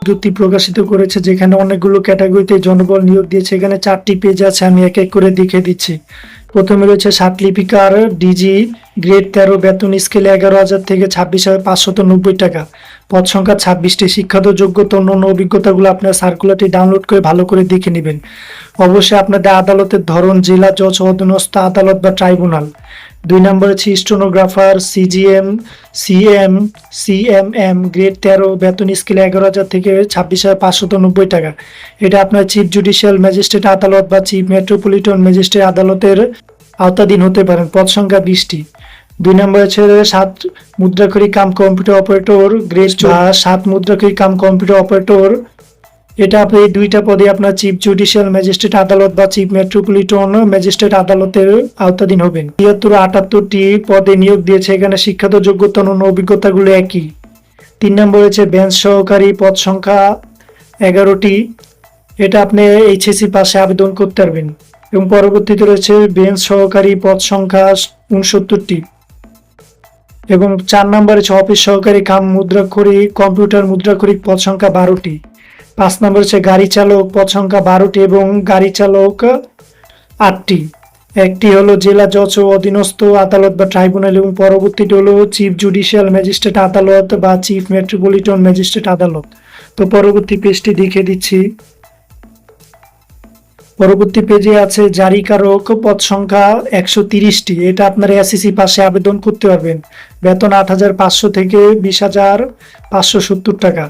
বিজ্ঞপ্তি প্রকাশিত করেছে, যেখানে অনেকগুলো ক্যাটাগরিতে জনবল নিয়োগ দিয়েছে। এখানে 4টি পেজ আছে, আমি এক এক করে দেখিয়ে দিচ্ছি। প্রথমে রয়েছে লিপিকার ডিজি, গ্রেড 13, বেতন স্কেল 11,000 থেকে 26,590 টাকা, পদ সংখ্যা 26টি। শিক্ষাগত যোগ্যতা অন্যান্য অভিজ্ঞতাগুলো আপনার সার্কুলারটি ডাউনলোড করে ভালো করে দেখে নেবেন। অবশ্যই আপনাদের আদালতের ধরন জেলা জজ, অধীনস্থ আদালত বা ট্রাইব্যুনাল। 2 নম্বর হচ্ছে স্টেনোগ্রাফার, সিএমএম, গ্রেড 13, বেতন স্কেল 11,000 থেকে 26,590 টাকা। এটা আপনার চিফ জুডিশিয়াল ম্যাজিস্ট্রেট আদালত বা চিফ মেট্রোপলিটন ম্যাজিস্ট্রেট আদালতের আওতাধীন হতে পারেন, পদ সংখ্যা 20টি। 2 নম্বর হচ্ছে 7 মুদ্রাক্ষরিক কাম কম্পিউটার অপারেটর, গ্রেড 7 মুদ্রাক্ষরিক কাম কম্পিউটার অপারেটর। এটা আপনি এই 2টা পদে আপনার চিফ জুডিশিয়াল ম্যাজিস্ট্রেট আদালত বা চিফ মেট্রোপলিটন ম্যাজিস্ট্রেট আদালতের আওতাধীন হবেন। 78টি পদে নিয়োগ দিয়েছে। এখানে শিক্ষাগত যোগ্যতা অন্যান্য অভিজ্ঞতাগুলো একই। 3 নম্বর হচ্ছে বেঞ্চ সহকারী, পদ সংখ্যা 11টি। এটা আপনি এইচএসসি পাশে আবেদন করতে পারবেন। এবং পরবর্তীতে রয়েছে বেঞ্চ সহকারী, পদ সংখ্যা 69টি। এবং 4 নম্বর হচ্ছে অফিস সহকারী কাম মুদ্রাক্ষরিক কম্পিউটার মুদ্রাক্ষরিক, পদ সংখ্যা 12টি। 5 নম্বর হচ্ছে গাড়ি চালক, পদ সংখ্যা 12টি এবং গাড়ি চালক 8টি। একটি হলো জেলা জজ ও অধীনস্থ আদালত বা ট্রাইব্যুনাল, এবং পরবর্তীটি হলো চিফ জুডিশিয়াল ম্যাজিস্ট্রেট আদালত বা চিফ মেট্রোপলিটন ম্যাজিস্ট্রেট আদালত। তো পরবর্তী পেজটি দেখিয়ে দিচ্ছি। পরবর্তী পেজে আছে জারিকারক, পদ সংখ্যা 130টি। এটা আপনার এসএসসি পাশে আবেদন করতে পারবেন। বেতন 8,500 থেকে 20,570 টাকা।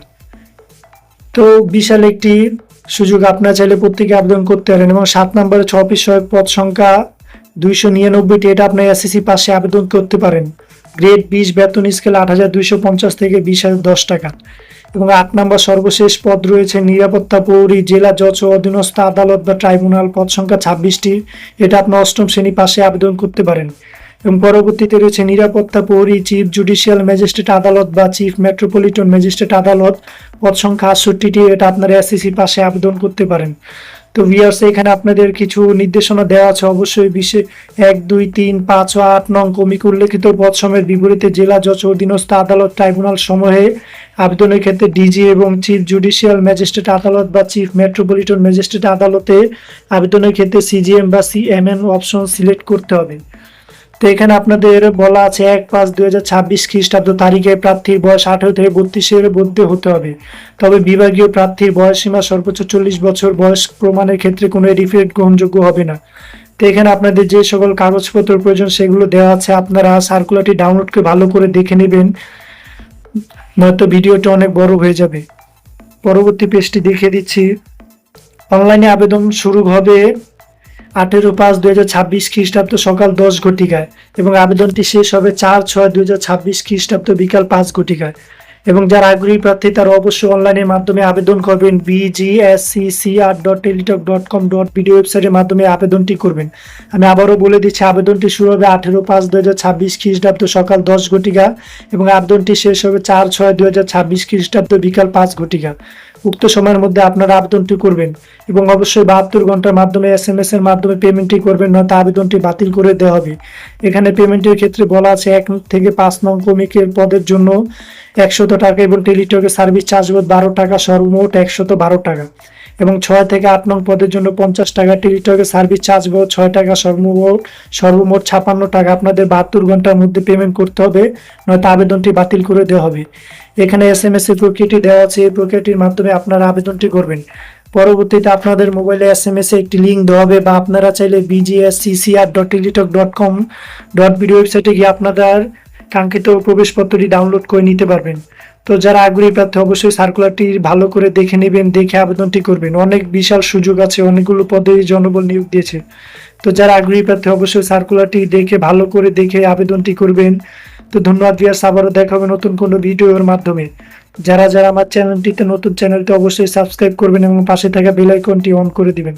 তো বিশাল একটি সুযোগ, আপনারা চাইলে প্রত্যেকে আবেদন করতে পারেন। এবং 7 নম্বরে অফিস সহায়ক, পদ সংখ্যা 299টি। এটা আপনার এসএসসি পাশে আবেদন করতে পারেন। গ্রেড 20, বেতন স্কেল 8,250 থেকে 20,010 টাকা। এবং 8 নম্বর সর্বশেষ পদ রয়েছে নিরাপত্তা প্রহরী, জেলা জজ ও অধীনস্থ আদালত বা ট্রাইব্যুনাল, পদ সংখ্যা 26টি। এটা আপনার 8ম শ্রেণী পাশে আবেদন করতে পারেন। এবং পরবর্তীতে রয়েছে নিরাপত্তা প্রহরী, চিফ জুডিশিয়াল ম্যাজিস্ট্রেট আদালত বা চিফ মেট্রোপলিটন ম্যাজিস্ট্রেট আদালত, পদ সংখ্যা 68টি। এটা আপনার এসএসসি পাশে আবেদন করতে পারেন। তো ভিউয়ার্স, এখানে আপনাদের কিছু নির্দেশনা দেওয়া আছে। অবশ্যই 1, 2, 3, 5 ও 8 নং ক্রমিক উল্লেখিত পদ সময়ের বিপরীতে জেলা জজ অধীনস্থ আদালত ট্রাইব্যুনাল সমূহে আবেদনের ক্ষেত্রে ডিজি এবং চিফ জুডিশিয়াল ম্যাজিস্ট্রেট আদালত বা চিফ মেট্রোপলিটন ম্যাজিস্ট্রেট আদালতে আবেদনের ক্ষেত্রে সিজিএম বা সিএমএম অপশন সিলেক্ট করতে হবে। তো এখানে আপনাদের বলা আছে 1/5/2026 খ্রিস্টাব্দ তারিখে প্রার্থীর বয়স 18 থেকে 32-এর মধ্যে হতে হবে। তবে বিভাগীয় প্রার্থীর বয়স সীমা সর্বোচ্চ 40 বছর। বয়স প্রমাণের ক্ষেত্রে কোনো এডিফিডেভিট গ্রহণযোগ্য হবে না। তো এখানে আপনাদের যে সকল কাগজপত্র প্রয়োজন সেগুলো দেওয়া আছে। আপনারা সার্কুলারটি ডাউনলোড করে ভালো করে দেখে নেবেন, নয়তো ভিডিওটা অনেক বড় হয়ে যাবে। পরবর্তী পেজটি দেখিয়ে দিচ্ছি। অনলাইনে আবেদন শুরু হবে 18/5/2026 খ্রিস্টাব্দ সকাল 10 ঘটিকায় এবং আবেদনটি শেষ হবে 4/6/2026 খ্রিস্টাব্দ বিকাল 5 ঘটিকায়। এবং যারা আগ্রহী প্রার্থী তারা অবশ্যই অনলাইনের মাধ্যমে আবেদন করবেন। bgsccr.teletalk.com.bd ওয়েবসাইটের মাধ্যমে আবেদনটি করবেন। আমি আবারও বলে দিচ্ছি, আবেদনটি শুরু হবে 18/5/2026 খ্রিস্টাব্দ সকাল 10 ঘটিকা এবং আবেদনটি শেষ হবে 4/6/2026 খ্রিস্টাব্দ বিকাল 5 ঘটিকা। উক্ত সময়ের মধ্যে আপনারা আবেদনটি করবেন এবং অবশ্যই 72 ঘন্টার মাধ্যমে SMS এর মাধ্যমে পেমেন্টটি করবেন, নয়তো আবেদনটি বাতিল করে দেওয়া হবে। এখানে পেমেন্টের ক্ষেত্রে বলা আছে 1 থেকে 5 নং ক্রমিকের পদের জন্য 100 টাকা এবং টেলিটকের সার্ভিস চার্জ 12 টাকা, সর্বমোট 112 টাকা। এবং 6 থেকে 8 নং পদের জন্য 50 টাকা, টেলিটকের সার্ভিস চার্জ 6 টাকা, সর্বমোট 56 টাকা। আপনাদের 72 ঘন্টার মধ্যে পেমেন্ট করতে হবে, নয়তো আবেদনটি বাতিল করে দেওয়া হবে। এখানে SMS এর প্রক্রিয়াটি দেওয়া আছে, এই প্রক্রিয়াটির মাধ্যমে আপনারা আবেদনটি করবেন। পরবর্তীতে আপনাদের মোবাইলে SMS এ একটি লিঙ্ক দেওয়া হবে, বা আপনারা চাইলে bgsccr.teletalk.com.bd ওয়েবসাইটে গিয়ে আপনাদের কাঙ্ক্ষিত প্রবেশপত্রটি ডাউনলোড করে নিতে পারবেন। তো যারা আগ্রহী প্রার্থী অবশ্যই সার্কুলারটি ভালো করে দেখে নেবেন, দেখে আবেদনটি করবেন। অনেক বিশাল সুযোগ আছে, অনেকগুলো পদে জনবল নিয়োগ দিয়েছে। তো যারা আগ্রহী প্রার্থী অবশ্যই সার্কুলারটি দেখে ভালো করে দেখে আবেদনটি করবেন। তো ধন্যবাদ ভিউয়ার্স, আবারও দেখা হবে নতুন কোনো ভিডিওর মাধ্যমে। যারা যারা আমার চ্যানেলটিতে নতুন, চ্যানেলটি অবশ্যই সাবস্ক্রাইব করবেন এবং পাশে থাকা বেল আইকনটি অন করে দিবেন।